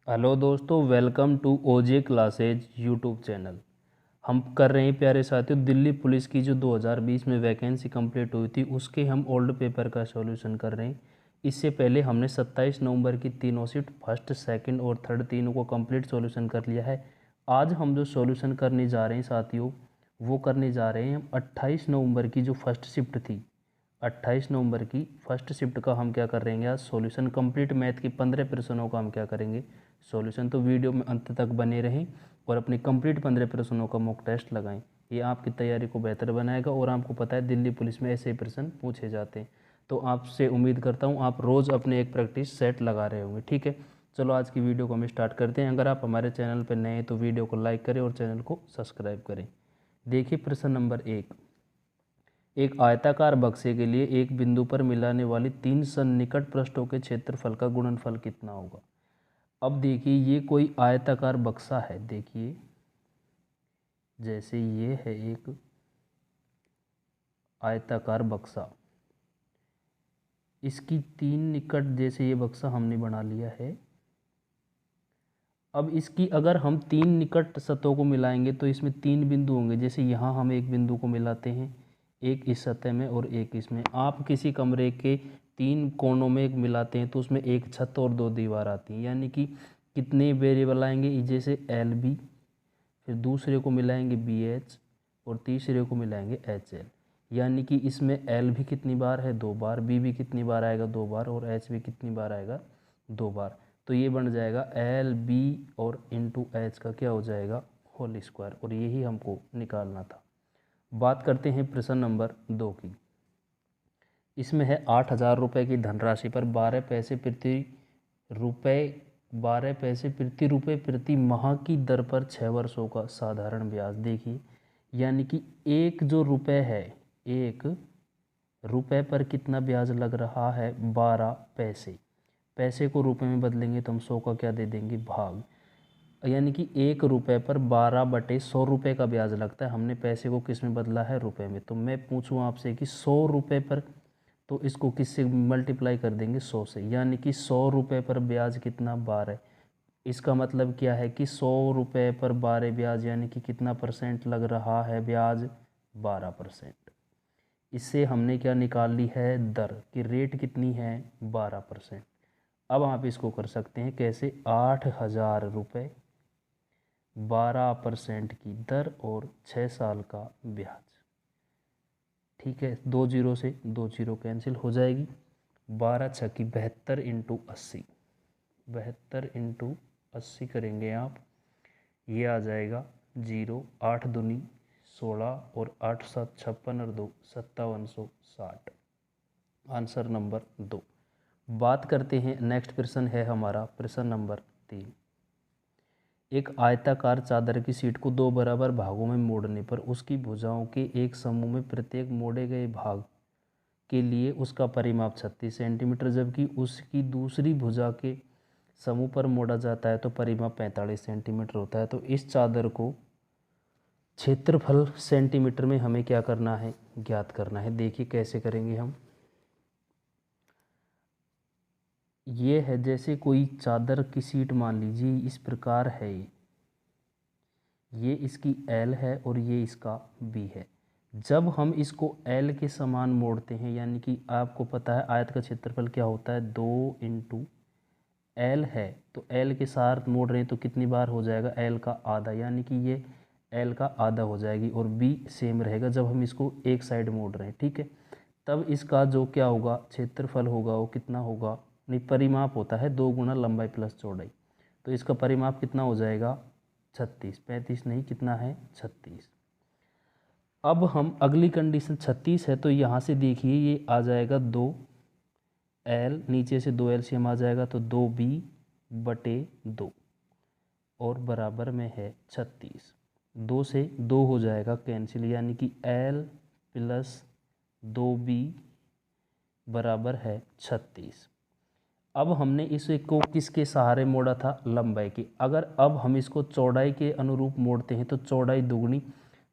Hello दोस्तों, welcome to ओजे classes YouTube channel. हम कर रहे हैं प्यारे साथियों, दिल्ली पुलिस की जो 2020 में वैकेंसी कंप्लीट हुई थी उसके हम ओल्ड पेपर का सॉल्यूशन कर रहे हैं। इससे पहले हमने 27 नवंबर की तीनों शिफ्ट फर्स्ट सेकंड और थर्ड तीनों को कंप्लीट सॉल्यूशन कर लिया है। आज हम जो सॉल्यूशन करने जा रहे हैं साथियों, वो करने जा रहे हैं हम 28 नवंबर की जो फर्स्ट शिफ्ट थी। 28 नवंबर की फर्स्ट शिफ्ट का हम क्या करेंगे आज सॉल्यूशन कंप्लीट मैथ की 15 प्रश्नों का हम क्या करेंगे सॉल्यूशन। तो वीडियो में अंत तक बने रहें और अपने कंप्लीट 15 प्रश्नों का मॉक टेस्ट लगाएं। ये आपकी तैयारी को बेहतर बनाएगा और आपको पता है दिल्ली पुलिस में ऐसे ही प्रश्न पूछे जाते हैं। तो आपसे उम्मीद करता हूँ आप रोज़ अपने एक प्रैक्टिस सेट लगा रहे होंगे। ठीक है, चलो आज की वीडियो को हम स्टार्ट करते हैं। अगर आप हमारे चैनल पर नए हैं तो वीडियो को लाइक करें और चैनल को सब्सक्राइब करें। देखिए प्रश्न नंबर 1। एक आयताकार बक्से के लिए एक बिंदु पर मिलाने वाली 3 सन्निकट पृष्ठों के क्षेत्रफल का गुणनफल कितना होगा। अब देखिए ये कोई आयताकार बक्सा है। देखिए जैसे ये है एक आयताकार बक्सा, इसकी 3 निकट जैसे ये बक्सा हमने बना लिया है। अब इसकी अगर हम 3 निकट सतहों को मिलाएंगे तो इसमें 3 बिंदु होंगे। जैसे यहाँ हम एक बिंदु को मिलाते हैं, एक इस सतह में और एक इसमें। आप किसी कमरे के 3 कोनों में एक मिलाते हैं तो उसमें एक छत और 2 दीवार आती हैं। यानी कि कितने वेरिएबल आएंगे, जैसे एल बी, फिर दूसरे को मिलाएंगे बी एच और तीसरे को मिलाएंगे एच एल। यानी कि इसमें एल भी कितनी बार है, 2 बार, बी भी कितनी बार आएगा, 2 बार, और एच भी कितनी बार आएगा, 2 बार। तो ये बन जाएगा एल बी और इंटू एच का क्या हो जाएगा, होल स्क्वायर। और यही हमको निकालना था। बात करते हैं प्रश्न नंबर 2 की। इसमें है 8,000 रुपये की धनराशि पर 12 पैसे प्रति रुपये प्रति माह की दर पर 6 वर्षों का साधारण ब्याज। देखिए यानी कि एक जो रुपये है, एक रुपये पर कितना ब्याज लग रहा है, 12 पैसे। पैसे को रुपए में बदलेंगे तो हम 100 का क्या दे देंगे, भाग। यानी कि 1 रुपये पर 12/100 रुपये का ब्याज लगता है। हमने पैसे को किस में बदला है, रुपए में। तो मैं पूछूं आपसे कि 100 रुपये पर, तो इसको किससे मल्टीप्लाई कर देंगे, 100 से। यानी कि 100 रुपये पर ब्याज कितना, 12। इसका मतलब क्या है कि 100 रुपये पर 12 ब्याज, यानी कि कितना परसेंट लग रहा है ब्याज, 12%। इससे हमने क्या निकाल ली है, दर कि रेट कितनी है, 12%। अब आप इसको कर सकते हैं कैसे, 8,000 रुपये, 12% की दर और 6 साल का ब्याज। ठीक है, 2 जीरो से 2 जीरो कैंसिल हो जाएगी। 12 छक्की 72 इंटू 80, 72 इंटू 80 करेंगे आप, ये आ जाएगा 0। 8 दूनी 16 और 8 7 56 और 2 5760। Answer number 2। बात करते हैं, नेक्स्ट प्रश्न है हमारा प्रश्न नंबर 3। एक आयताकार चादर की शीट को 2 बराबर भागों में मोड़ने पर उसकी भुजाओं के एक समूह में प्रत्येक मोड़े गए भाग के लिए उसका परिमाप 36 सेंटीमीटर, जबकि उसकी दूसरी भुजा के समूह पर मोड़ा जाता है तो परिमाप 45 सेंटीमीटर होता है। तो इस चादर को क्षेत्रफल सेंटीमीटर में हमें क्या करना है, ज्ञात करना है। देखिए कैसे करेंगे हम। ये है जैसे कोई चादर की शीट मान लीजिए इस प्रकार है, ये इसकी L है और ये इसका B है। जब हम इसको L के समान मोड़ते हैं, यानी कि आपको पता है आयत का क्षेत्रफल क्या होता है, 2 इंटू L है, तो L के साथ मोड़ रहे हैं तो कितनी बार हो जाएगा, L का आधा, यानी कि ये L का आधा हो जाएगी। और B सेम रहेगा जब हम इसको एक साइड मोड़ रहे हैं। ठीक है, तब इसका जो क्या होगा, क्षेत्रफल होगा, वो कितना होगा, नहीं परिमाप होता है 2 गुना लंबाई प्लस चौड़ाई। तो इसका परिमाप कितना हो जाएगा, 36, 35 नहीं, कितना है, 36। अब हम अगली कंडीशन, 36 है तो यहाँ से देखिए ये आ जाएगा 2L, नीचे से 2 LCM आ जाएगा तो 2B/2 और बराबर में है 36। 2 से 2 हो जाएगा कैंसिल, यानी कि L प्लस 2B बराबर है 36। अब हमने इसे को किसके सहारे मोड़ा था, लंबाई की। अगर अब हम इसको चौड़ाई के अनुरूप मोड़ते हैं तो चौड़ाई दुगनी,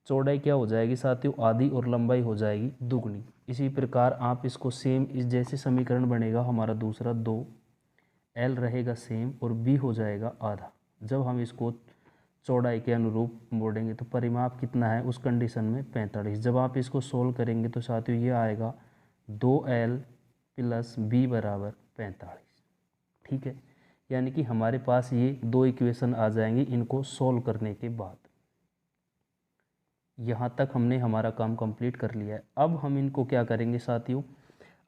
चौड़ाई क्या हो जाएगी साथियों, आधी, और लंबाई हो जाएगी दुगनी। इसी प्रकार आप इसको सेम इस जैसे समीकरण बनेगा हमारा दूसरा, 2 एल रहेगा सेम और बी हो जाएगा आधा। जब हम इसको चौड़ाई के अनुरूप मोड़ेंगे तो परिमाप कितना है उस कंडीशन में 45। जब आप इसको सोल्व करेंगे तो साथियों ये आएगा 2L प्लस बी बराबर 45। ठीक है, यानी कि हमारे पास ये दो इक्वेशन आ जाएंगी इनको सोल्व करने के बाद। यहाँ तक हमने हमारा काम कंप्लीट कर लिया है। अब हम इनको क्या करेंगे साथियों,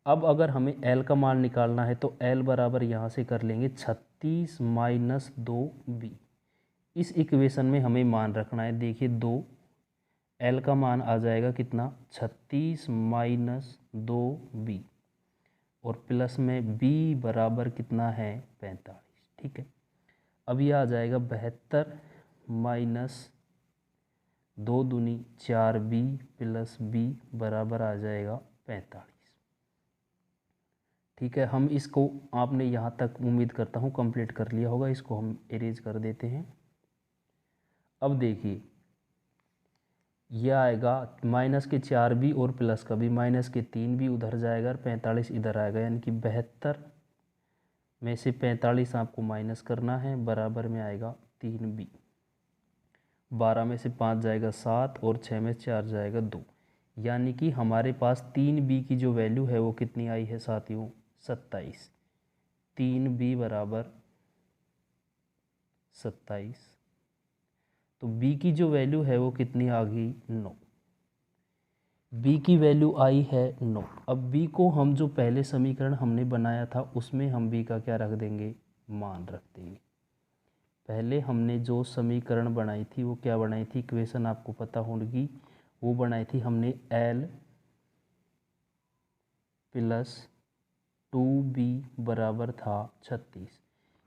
अब अगर हमें L का मान निकालना है तो L बराबर यहाँ से कर लेंगे 36 माइनस 2B। इस इक्वेशन में हमें मान रखना है, देखिए 2, L का मान आ जाएगा कितना 36 माइनस 2B और प्लस में B बराबर कितना है 45। ठीक है, अब यह आ जाएगा 72 माइनस 2 दूनी 4B प्लस B बराबर आ जाएगा 45। ठीक है, हम इसको आपने यहाँ तक उम्मीद करता हूँ कंप्लीट कर लिया होगा। इसको हम इरेज कर देते हैं। अब देखिए यह आएगा माइनस के 4B और प्लस का भी माइनस के 3B उधर जाएगा और 45 इधर आएगा, यानी कि 72 में से 45 आपको माइनस करना है, बराबर में आएगा 3B। 12 में से 5 जाएगा 7 और 6 में 4 जाएगा 2, यानी कि हमारे पास 3B की जो वैल्यू है वो कितनी आई है साथियों 27। 3B बराबर 27। तो B की जो वैल्यू है वो कितनी आ गई 9। B की वैल्यू आई है 9। अब B को हम जो पहले समीकरण हमने बनाया था उसमें हम B का क्या रख देंगे, मान रख देंगे। पहले हमने जो समीकरण बनाई थी वो क्या बनाई थी, इक्वेशन आपको पता होगी, वो बनाई थी हमने L प्लस 2B बराबर था 36।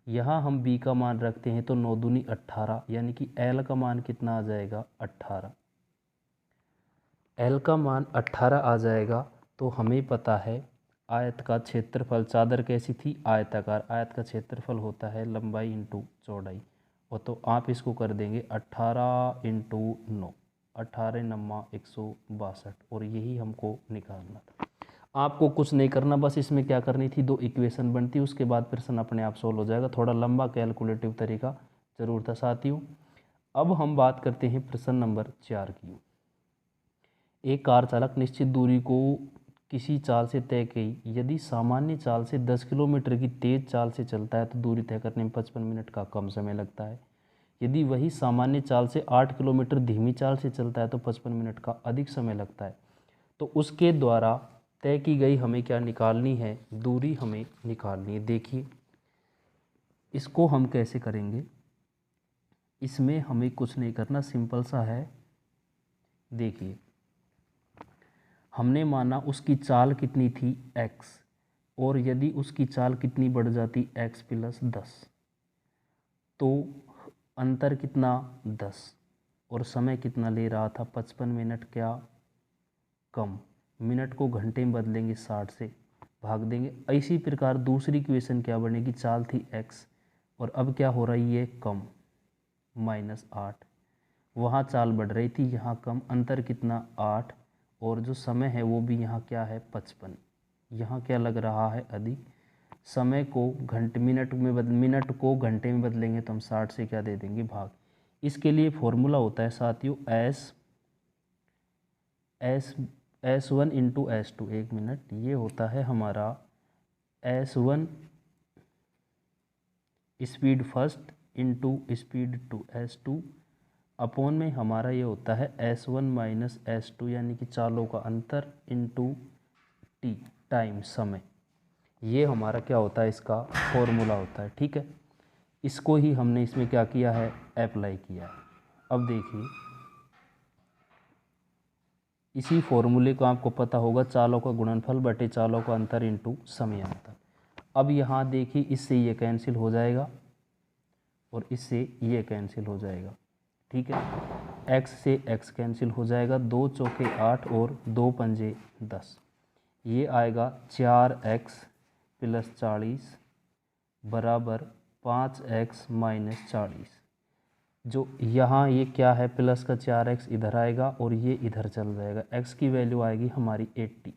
यहाँ हम B का मान रखते हैं तो 9 दूनी 18, यानी कि L का मान कितना आ जाएगा 18। L का मान 18 आ जाएगा तो हमें पता है आयत का क्षेत्रफल, चादर कैसी थी आयताकार, आयत का क्षेत्रफल होता है लंबाई इंटू चौड़ाई। और तो आप इसको कर देंगे 18 इंटू 9, 18 9 162 और यही हमको निकालना था। आपको कुछ नहीं करना, बस इसमें क्या करनी थी, दो इक्वेशन बनती, उसके बाद प्रश्न अपने आप सोल्व हो जाएगा। थोड़ा लंबा कैलकुलेटिव तरीका जरूर था साथियों। अब हम बात करते हैं प्रश्न नंबर 4 की। एक कार चालक निश्चित दूरी को किसी चाल से तय की, यदि सामान्य चाल से 10 किलोमीटर की तेज चाल से चलता है तो दूरी तय करने में 55 मिनट का कम समय लगता है। यदि वही सामान्य चाल से 8 किलोमीटर धीमी चाल से चलता है तो 55 मिनट का अधिक समय लगता है। तो उसके द्वारा तय की गई हमें क्या निकालनी है, दूरी हमें निकालनी है। देखिए इसको हम कैसे करेंगे, इसमें हमें कुछ नहीं करना, सिंपल सा है। देखिए हमने माना उसकी चाल कितनी थी x, और यदि उसकी चाल कितनी बढ़ जाती x प्लस 10 तो अंतर कितना 10 और समय कितना ले रहा था 55 मिनट, क्या कम। मिनट को घंटे में बदलेंगे 60 से भाग देंगे। इसी प्रकार दूसरी इक्वेशन क्या बनेगी, चाल थी x और अब क्या हो रही है कम, -8। वहाँ चाल बढ़ रही थी, यहाँ कम, अंतर कितना 8 और जो समय है वो भी यहाँ क्या है 55। यहाँ क्या लग रहा है अधिक। समय को मिनट को घंटे में बदलेंगे तो हम 60 से क्या दे देंगे भाग। इसके लिए फॉर्मूला होता है साथियों S1 इंटू S2। एक मिनट, ये होता है हमारा S1 speed first into speed 2 S2 upon में हमारा ये होता है S1 माइनस S2, यानी कि चालों का अंतर इंटू टी टाइम समय। ये हमारा क्या होता है, इसका फॉर्मूला होता है। ठीक है, इसको ही हमने इसमें क्या किया है, अप्लाई किया है। अब देखिए इसी फॉर्मूले को आपको पता होगा, चालों का गुणनफल बटे चालों का अंतर इंटू समय अंतर। अब यहाँ देखिए इससे ये कैंसिल हो जाएगा और इससे ये कैंसिल हो जाएगा। ठीक है, x से x कैंसिल हो जाएगा, 2 चौके 8 और 2 पंजे 10। ये आएगा 4x प्लस 40 बराबर 5x माइनस 40। जो यहाँ ये क्या है प्लस का 4x इधर आएगा और ये इधर चल जाएगा। x की वैल्यू आएगी हमारी 80।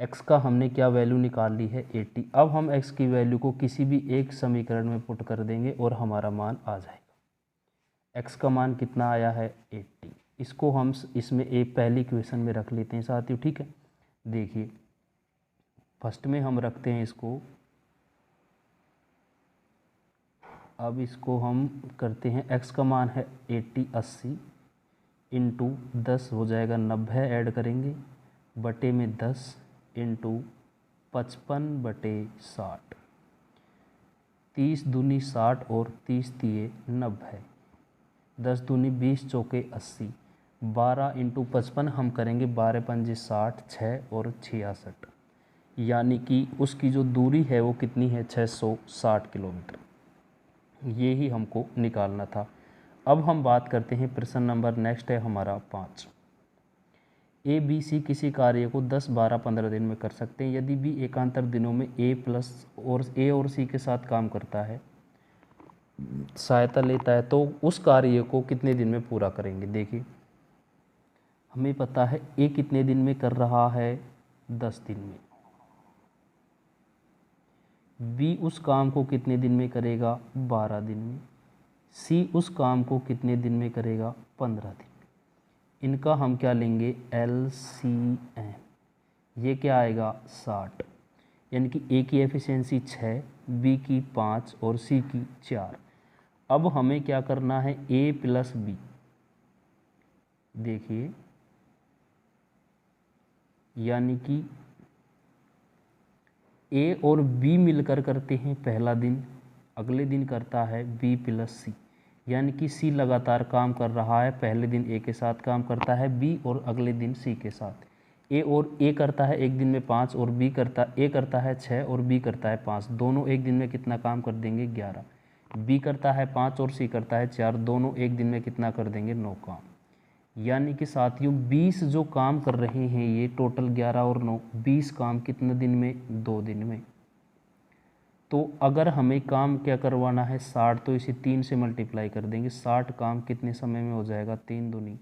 x का हमने क्या वैल्यू निकाल ली है 80। अब हम x की वैल्यू को किसी भी एक समीकरण में पुट कर देंगे और हमारा मान आ जाएगा। x का मान कितना आया है 80। इसको हम इसमें एक पहली इक्वेशन में रख लेते हैं साथियों, ठीक है। देखिए फर्स्ट में हम रखते हैं इसको, अब इसको हम करते हैं, x का मान है 80 इंटू 10 हो जाएगा 90, ऐड करेंगे बटे में 10 इंटू 55/60, 30 दूनी 60 और 30 तिये 90, 10 दूनी 20 चौके 80, 12 इंटू 55 हम करेंगे 12 पंजे 60, 6 और 66, यानी कि उसकी जो दूरी है वो कितनी है 660 किलोमीटर। ये ही हमको निकालना था। अब हम बात करते हैं प्रश्न नंबर नेक्स्ट है हमारा 5। ए बी सी किसी कार्य को 10, 12, 15 दिन में कर सकते हैं। यदि बी एकांतर दिनों में ए और सी के साथ काम करता है, सहायता लेता है, तो उस कार्य को कितने दिन में पूरा करेंगे। देखिए हमें पता है ए कितने दिन में कर रहा है 10 दिन में, बी उस काम को कितने दिन में करेगा 12 दिन में, सी उस काम को कितने दिन में करेगा 15 दिन में। इनका हम क्या लेंगे LCM, ये क्या आएगा 60, यानी कि ए की एफिशिएंसी 6, बी की 5 और सी की 4। अब हमें क्या करना है ए प्लस बी, देखिए यानी कि ए और बी मिलकर करते हैं पहला दिन, अगले दिन करता है बी प्लस सी, यानी कि सी लगातार काम कर रहा है, पहले दिन ए के साथ काम करता है बी और अगले दिन सी के साथ। ए करता है एक दिन में 5 और ए करता है 6 और बी करता है 5, दोनों एक दिन में कितना काम कर देंगे 11। बी करता है 5 और सी करता है 4, दोनों एक दिन में कितना कर देंगे 9 काम। यानी कि साथियों 20 जो काम कर रहे हैं ये टोटल 11 और 9, 20 काम कितने दिन में 2 दिन में। तो अगर हमें काम क्या करवाना है 60, तो इसे 3 से मल्टीप्लाई कर देंगे, 60 काम कितने समय में हो जाएगा 3 दूनी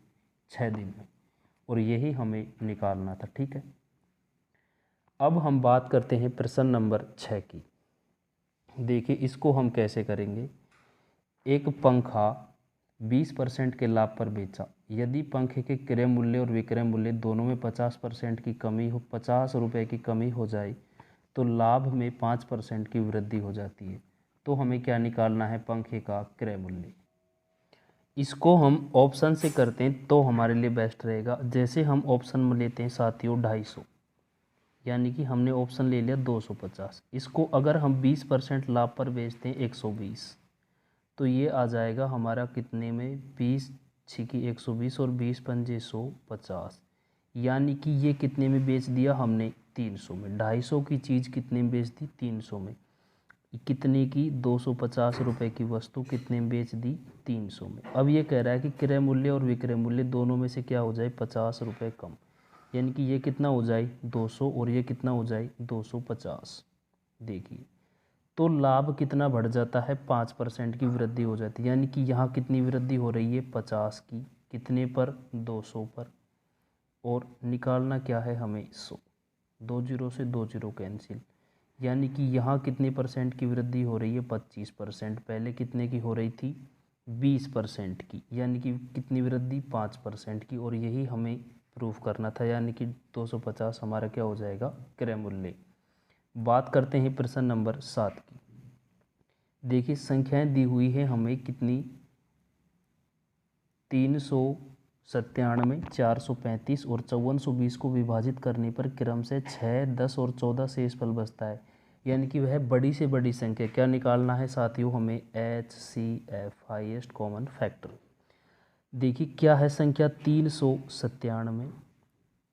6 दिन में, और यही हमें निकालना था, ठीक है। अब हम बात करते हैं प्रश्न नंबर 6 की। देखिए इसको हम कैसे करेंगे। एक पंखा 20% के लाभ पर बेचा। यदि पंखे के क्रय मूल्य और विक्रय मूल्य दोनों में 50% की कमी हो, 50 रुपये की कमी हो जाए, तो लाभ में 5% की वृद्धि हो जाती है। तो हमें क्या निकालना है पंखे का क्रय मूल्य। इसको हम ऑप्शन से करते हैं तो हमारे लिए बेस्ट रहेगा। जैसे हम ऑप्शन में लेते हैं साथियों 250, यानी कि हमने ऑप्शन ले लिया 250। इसको अगर हम 20% लाभ पर बेचते हैं 120, तो ये आ जाएगा हमारा कितने में 20 छिकी 120 और 20 पंजे 150, यानी कि ये कितने में बेच दिया हमने 300 में। 250 की चीज़ कितने में बेच दी 300 में। कितने की 250 रुपये की वस्तु कितने में बेच दी 300 में। अब ये कह रहा है कि क्रय मूल्य और विक्रय मूल्य दोनों में से क्या हो जाए 50 रुपये कम, यानी कि ये कितना हो जाए 200 और ये कितना हो जाए 250। देखिए तो लाभ कितना बढ़ जाता है 5% की वृद्धि हो जाती है, यानी कि यहाँ कितनी वृद्धि हो रही है 50 की, कितने पर 200 पर, और निकालना क्या है हमें 100। 2 जीरो से 2 जीरो कैंसिल, यानी कि यहाँ कितने परसेंट की वृद्धि हो रही है 25%। पहले कितने की हो रही थी 20% की, यानी कि कितनी वृद्धि 5% की, और यही हमें प्रूफ करना था, यानी कि 250 हमारा क्या हो जाएगा क्रय मूल्य। बात करते हैं प्रश्न नंबर 7 की। देखिए संख्याएं दी हुई है हमें कितनी 397, 435 और 5420 को विभाजित करने पर क्रम से 6, 10 और 14 शेषफल बचता है, यानी कि वह बड़ी से बड़ी संख्या। क्या निकालना है साथियों हमें HCF, हाईएस्ट कॉमन फैक्टर। देखिए क्या है संख्या 397,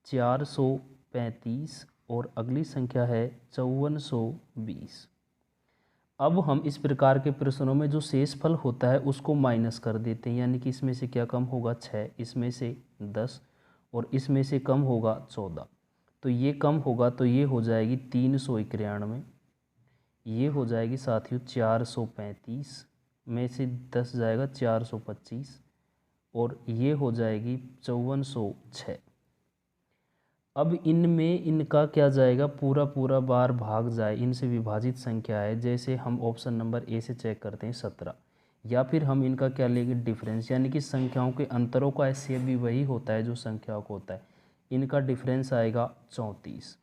435 और अगली संख्या है 5420। अब हम इस प्रकार के प्रश्नों में जो शेषफल होता है उसको माइनस कर देते हैं, यानी कि इसमें से क्या कम होगा 6, इसमें से 10 और इसमें से कम होगा 14। तो ये कम होगा तो ये हो जाएगी 391, ये हो जाएगी साथियों 435 में से 10 जाएगा 425 और ये हो जाएगी 5406। अब इनमें इनका क्या जाएगा, पूरा पूरा बार भाग जाए, इनसे विभाजित संख्या है। जैसे हम ऑप्शन नंबर ए से चेक करते हैं 17, या फिर हम इनका क्या लेंगे, डिफरेंस, यानी कि संख्याओं के अंतरों का एचसीएफ भी वही होता है जो संख्याओं को होता है। इनका डिफरेंस आएगा 34,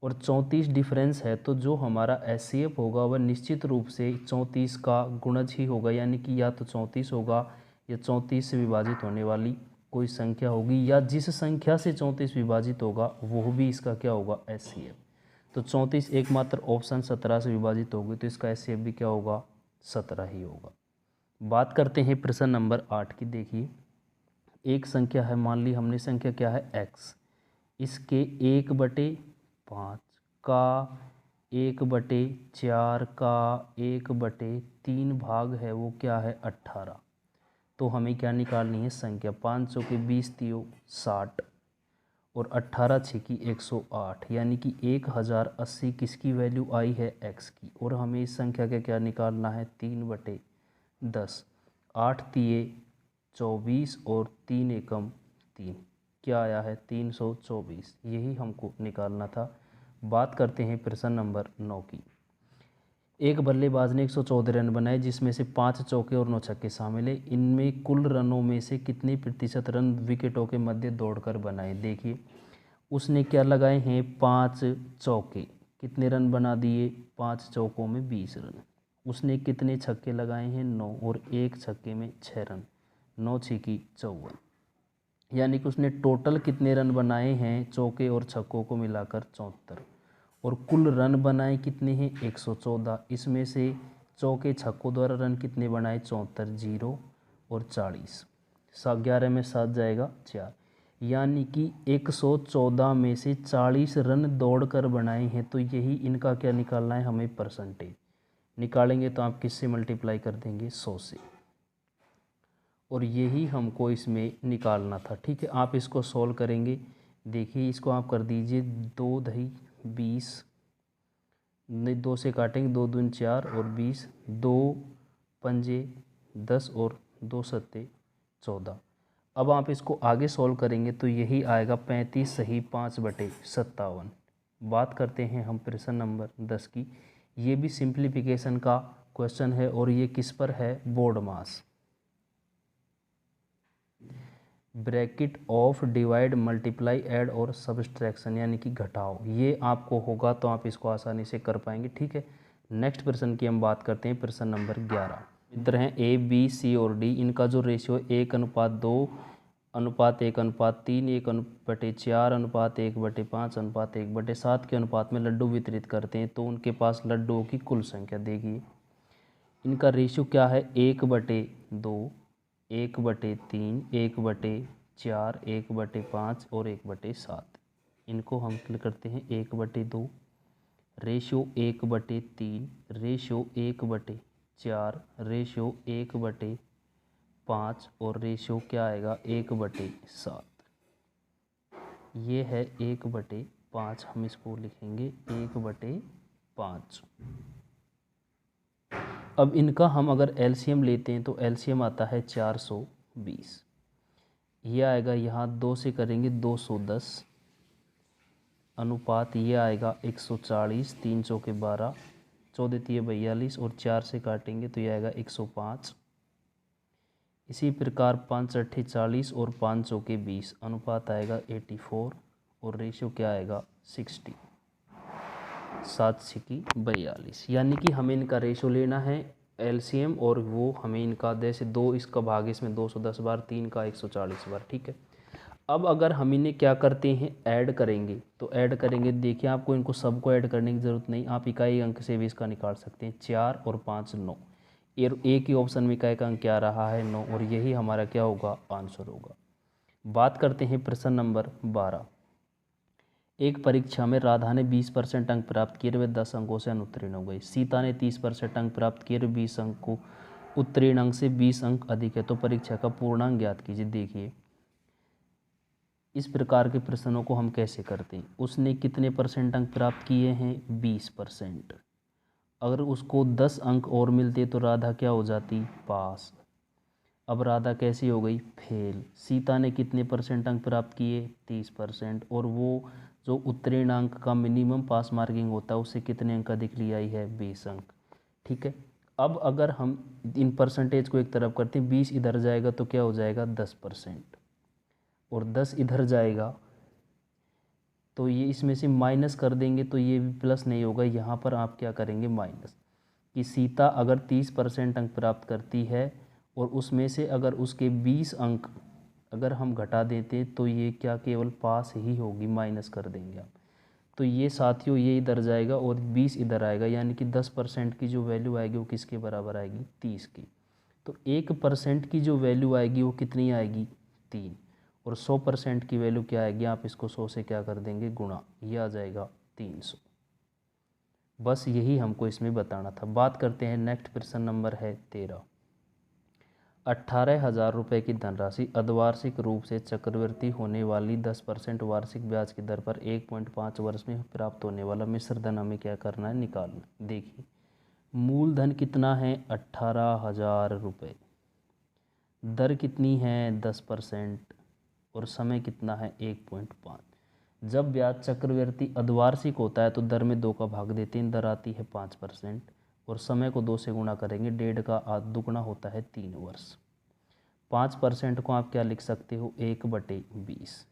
और 34 डिफरेंस है तो जो हमारा एचसीएफ होगा वह निश्चित रूप से 34 का गुणज ही होगा, यानी कि या तो 34 होगा या 34 से विभाजित होने वाली कोई संख्या होगी, या जिस संख्या से 34 विभाजित होगा वो भी इसका क्या होगा, एचसीएफ। तो 34 एकमात्र ऑप्शन 17 से विभाजित होगी तो इसका एचसीएफ भी क्या होगा, 17 ही होगा। बात करते हैं प्रश्न नंबर 8 की। देखिए, एक संख्या है, मान ली हमने संख्या क्या है, x, इसके 1/5 का 1/4 का 1/3 भाग है, वो क्या है, 18। तो हमें क्या निकालनी है संख्या, 5 चौके 20 तियो 60 और 18 छेकी 108, यानी कि 1080 किसकी वैल्यू आई है, x की। और हमें इस संख्या का क्या निकालना है, 3/10, 8 तिये 24 और 3 एकम 3, क्या आया है, 324। यही हमको निकालना था। बात करते हैं प्रश्न नंबर 9 की। एक बल्लेबाज ने 114 रन बनाए जिसमें से 5 चौके और 9 छक्के शामिल है। इनमें कुल रनों में से कितने प्रतिशत रन विकेटों के मध्य दौड़कर बनाए। देखिए, उसने क्या लगाए हैं, 5 चौके, कितने रन बना दिए, 5 चौकों में 20 रन। उसने कितने छक्के लगाए हैं, 9, और एक छक्के में 6 रन, 9 छक्की 54, यानी कि उसने टोटल कितने रन बनाए हैं चौके और छक्कों को मिलाकर, 74। और कुल रन बनाए कितने हैं, 114। इसमें से चौके छक्कों द्वारा रन कितने बनाए, 74, 0 और 40, 11 में 7 जाएगा 4, यानी कि 114 में से 40 रन दौड़कर बनाए हैं। तो यही इनका क्या निकालना है हमें, परसेंटेज निकालेंगे तो आप किससे मल्टीप्लाई कर देंगे, 100 से, और यही हमको इसमें निकालना था। ठीक है, आप इसको सॉल्व करेंगे। देखिए, इसको आप कर दीजिए 2 दही 20, नहीं 2 से काटेंगे, 2 दूनी 4 और 20, 2 पंजे 10 और 2 सत्ते 14। अब आप इसको आगे सॉल्व करेंगे तो यही आएगा 35 सही 5/57। बात करते हैं हम प्रश्न नंबर 10 की। ये भी सिंप्लीफिकेशन का क्वेश्चन है और ये किस पर है, board mass. Bracket of divide multiply add और सब्सट्रैक्शन, यानी कि घटाओ, ये आपको होगा तो आप इसको आसानी से कर पाएंगे। ठीक है, नेक्स्ट प्रश्न की हम बात करते हैं, प्रश्न नंबर 11। मित्र हैं ए बी सी और डी, इनका जो रेशियो 1:2:1:3 1/4:1/5 के अनुपात में लड्डू वितरित करते हैं तो उनके पास लड्डुओं की कुल संख्या। देखिए, इनका रेशियो क्या है, 1/2, 1/3, 1/4, 1/5 और 1/7। इनको हम क्लिक करते हैं 1/2, रेशियो 1/3, रेशियो 1/4, रेशियो 1/5 और रेशियो क्या आएगा, 1/7। ये है 1/5, हम इसको लिखेंगे 1/5। अब इनका हम अगर एलसीएम लेते हैं तो एलसीएम आता है 420। ये आएगा, यहाँ 2 से करेंगे 210, अनुपात ये आएगा 140, 3 चौके 12, 14 तिये 42 और 4 से काटेंगे तो ये आएगा 105। इसी प्रकार 5 अट्ठे 40 और 5 चौके 20, अनुपात आएगा 84 और रेशियो क्या आएगा, 60, 7 छक्की 42। यानी कि हमें इनका रेशियो लेना है एलसीएम, और वो हमें इनका जैसे 2 इसका भाग इसमें 210 बार, 3 का 140 बार। ठीक है, अब अगर हम इन्हें क्या करते हैं, ऐड करेंगे तो ऐड करेंगे। देखिए, आपको इनको सबको ऐड करने की ज़रूरत नहीं, आप इकाई अंक से भी इसका निकाल सकते हैं। 4 और 5 9, एक ही ऑप्शन में इकाई का अंक क्या रहा है, 9, और यही हमारा क्या होगा, आंसर होगा। बात करते हैं प्रश्न नंबर 12। एक परीक्षा में राधा ने 20% अंक प्राप्त किए, वे 10 अंकों से अनुत्तीर्ण हो गई। सीता ने 30% अंक प्राप्त किए, 20 अंक को उत्तीर्ण अंक से 20 अंक अधिक है, तो परीक्षा का पूर्णांक ज्ञात कीजिए। देखिए, इस प्रकार के प्रश्नों को हम कैसे करते हैं, उसने कितने परसेंट अंक प्राप्त किए हैं, 20%। अगर उसको 10 अंक और मिलते तो राधा क्या हो जाती, पास। अब राधा कैसी हो गई, फेल। सीता ने कितने परसेंट अंक प्राप्त किए, 30%, और वो जो उत्तीर्ण अंक का मिनिमम पास मार्किंग होता है उससे कितने अंक अधिक ले आई है, 20 अंक। ठीक है, अब अगर हम इन परसेंटेज को एक तरफ करते हैं, 20 इधर जाएगा तो क्या हो जाएगा 10%, और 10 इधर जाएगा तो ये इसमें से माइनस कर देंगे तो ये भी प्लस नहीं होगा, यहाँ पर आप क्या करेंगे माइनस। कि सीता अगर 30% अंक प्राप्त करती है और उसमें से अगर उसके 20 अंक अगर हम घटा देते तो ये क्या केवल पास ही होगी, माइनस कर देंगे आप। तो ये साथियों ये इधर जाएगा और 20 इधर आएगा, यानी कि 10% की जो वैल्यू आएगी वो किसके बराबर आएगी, 30 की। तो 1% की जो वैल्यू आएगी वो कितनी आएगी, 3, और 100% की वैल्यू क्या आएगी, आप इसको 100 से क्या कर देंगे गुणा, ये आ जाएगा 300। बस यही हमको इसमें बताना था। बात करते हैं नेक्स्ट प्रश्न नंबर है 13। 18,000 रुपये की धनराशि अर्धवार्षिक रूप से चक्रवृद्धि होने वाली 10% वार्षिक ब्याज की दर पर 1.5 वर्ष में प्राप्त होने वाला मिश्र धन हमें क्या करना है, निकालना। देखिए मूलधन कितना है 18,000 रुपये, दर कितनी है 10%, और समय कितना है 1.5। जब ब्याज चक्रवृद्धि अर्धवार्षिक होता है तो दर में 2 का भाग देते हैं, दर आती है 5%, और समय को 2 से गुणा करेंगे, 1.5 का दुगुना होता है 3 वर्ष। 5% को आप क्या लिख सकते हो, 1/20,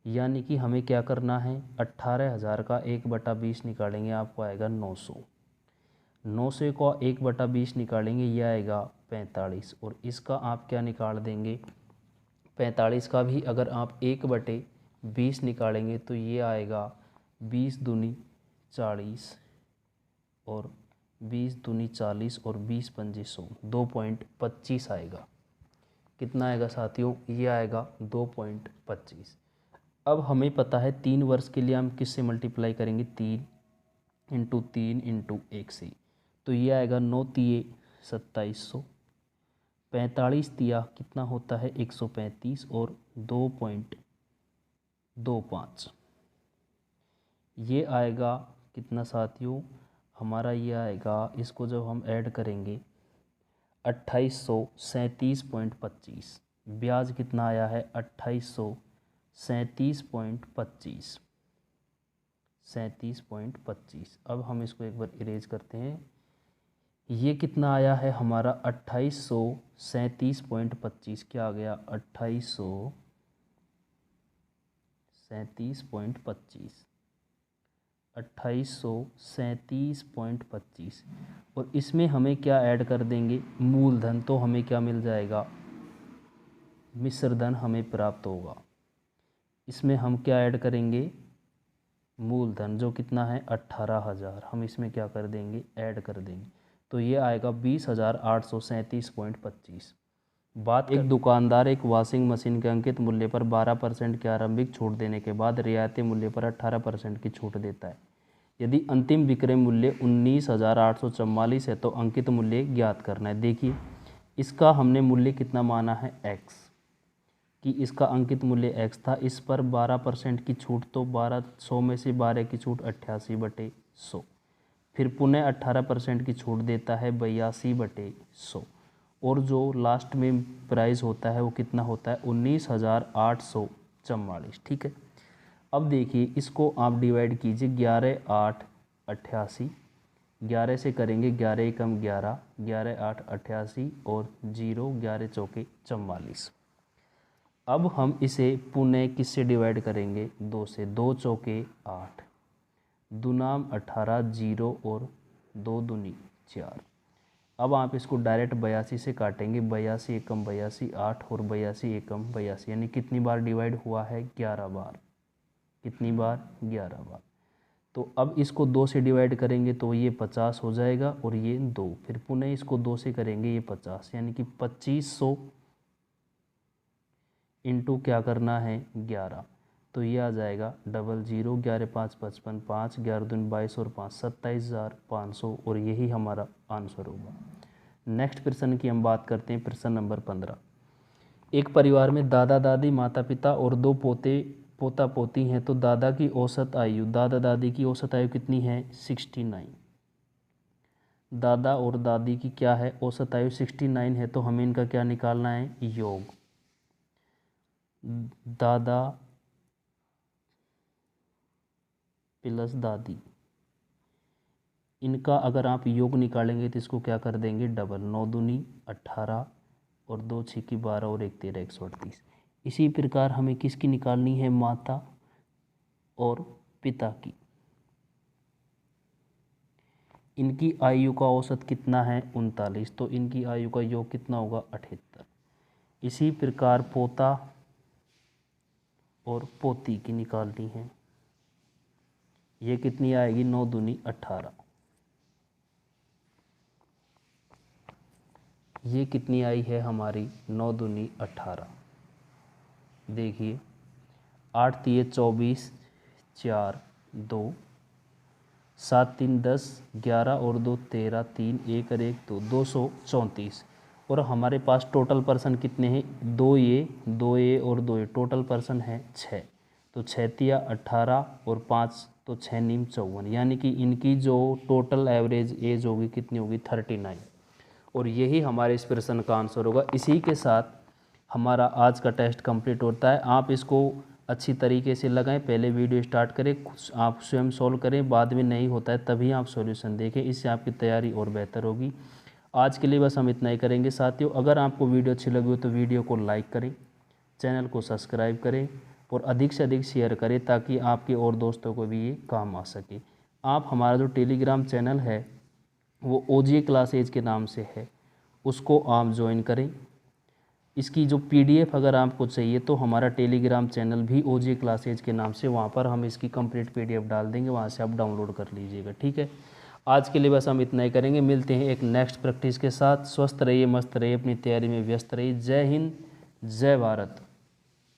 यानी कि हमें क्या करना है 18,000 का 1/20 निकालेंगे, आपको आएगा 900। 900 को 1/20 निकालेंगे, ये आएगा 45, और इसका आप क्या निकाल देंगे 45 का भी अगर आप 1/20 निकालेंगे तो ये आएगा 20 दूनी 40, और 20 दूनी 40 और 20 पंजे 100, 2.25 आएगा। कितना आएगा साथियों, ये आएगा 2.25। अब हमें पता है 3 वर्ष के लिए हम किससे मल्टीप्लाई करेंगे, 3 इंटू 3 इंटू 1 से, तो ये आएगा 9 तिये 2700, 45 तिया कितना होता है 135, और 2.25 ये आएगा कितना साथियों हमारा, ये आएगा, इसको जब हम ऐड करेंगे 2837.25, ब्याज कितना आया है 37.25। अब हम इसको एक बार इरेज करते हैं, ये कितना आया है हमारा 2837.25, क्या आ गया 2837.25, और इसमें हमें क्या ऐड कर देंगे मूलधन, तो हमें क्या मिल जाएगा, मिश्र धन हमें प्राप्त होगा। इसमें हम क्या ऐड करेंगे मूलधन, जो कितना है 18,000, हम इसमें क्या कर देंगे ऐड कर देंगे, तो ये आएगा 20,837.25। बात एक दुकानदार एक वॉशिंग मशीन के अंकित मूल्य पर 12% की आरंभिक छूट देने के बाद रियायती मूल्य पर 18% की छूट देता है। यदि अंतिम विक्रय मूल्य 19,844 है तो अंकित मूल्य ज्ञात करना है। देखिए इसका हमने मूल्य कितना माना है x, कि इसका अंकित मूल्य x था, इस पर 12% की छूट, तो 100 में से 12 की छूट 88/100, फिर पुनः 18% की छूट देता है 82/100, और जो लास्ट में प्राइस होता है वो कितना होता है 19,844। ठीक है, अब देखिए इसको आप डिवाइड कीजिए, 11 8 88, 11 से करेंगे 11 एकम 11, 11 8 88 और 0 11 चौके 44। अब हम इसे पुनः किससे डिवाइड करेंगे 2 से, 2 चौके 8, दुनाम 18, 0 और 2 दूनी 4। अब आप इसको डायरेक्ट 82 से काटेंगे, 82 एकम 82 8 और 82 एकम 82, यानी कितनी बार डिवाइड हुआ है 11 बार। कितनी बार 11 बार। तो अब इसको 2 से डिवाइड करेंगे तो ये 50 हो जाएगा और ये 2, फिर पुनः इसको 2 से करेंगे ये 50, यानी कि 2500 इंटू क्या करना है 11, तो ये आ जाएगा 00, 11 5 55, 5 11 दूनी 22 और 5 27,500, और यही हमारा आंसर होगा। नेक्स्ट प्रश्न की हम बात करते हैं, प्रश्न नंबर 15। एक परिवार में दादा दादी माता पिता और 2 पोता पोती हैं, तो दादा की औसत आयु, दादा दादी की औसत आयु कितनी है 69। दादा और दादी की क्या है औसत आयु 69 है, तो हमें इनका क्या निकालना है योग। दादा प्लस दादी, इनका अगर आप योग निकालेंगे तो इसको क्या कर देंगे डबल, 9 दूनी 18 और 2 छक्की 12 और 1 13 138। इसी प्रकार हमें किसकी निकालनी है, माता और पिता की। इनकी आयु का औसत कितना है 39, तो इनकी आयु का योग कितना होगा 78। इसी प्रकार पोता और पोती की निकालनी है, ये कितनी आएगी 9 दूनी 18, ये कितनी आई है हमारी 9 दूनी 18। देखिए 8 तिये 24, 4 2, 7 3 10, 11 और 2 13, 3 1 और 1 2, 234। और हमारे पास टोटल पर्सन कितने हैं, 2 ये 2 ये और 2 ये, टोटल पर्सन है 6। तो 6 तिया 18 और 5 तो 6 नीम 54, यानी कि इनकी जो टोटल एवरेज एज होगी कितनी होगी 39। और यही हमारे इस प्रश्न का आंसर होगा। इसी के साथ हमारा आज का टेस्ट कंप्लीट होता है। आप इसको अच्छी तरीके से लगाएं, पहले वीडियो स्टार्ट करें, आप स्वयं सॉल्व करें, बाद में नहीं होता है तभी आप सॉल्यूशन देखें, इससे आपकी तैयारी और बेहतर होगी। आज के लिए बस हम इतना ही करेंगे साथियों। अगर आपको वीडियो अच्छी लगी हो तो वीडियो को लाइक करें, चैनल को सब्सक्राइब करें और अधिक से अधिक शेयर करें ताकि आपके और दोस्तों को भी ये काम आ सके। आप हमारा जो टेलीग्राम चैनल है वो OGA क्लासेज के नाम से है, उसको आप ज्वाइन करें। इसकी जो PDF अगर आपको चाहिए तो हमारा टेलीग्राम चैनल भी OGA क्लासेज के नाम से, वहाँ पर हम इसकी कंप्लीट PDF डाल देंगे, वहाँ से आप डाउनलोड कर लीजिएगा। ठीक है, आज के लिए बस हम इतना ही करेंगे। मिलते हैं एक नेक्स्ट प्रैक्टिस के साथ। स्वस्थ रहिए, मस्त रहिए, अपनी तैयारी में व्यस्त रहिए। जय हिंद, जय भारत।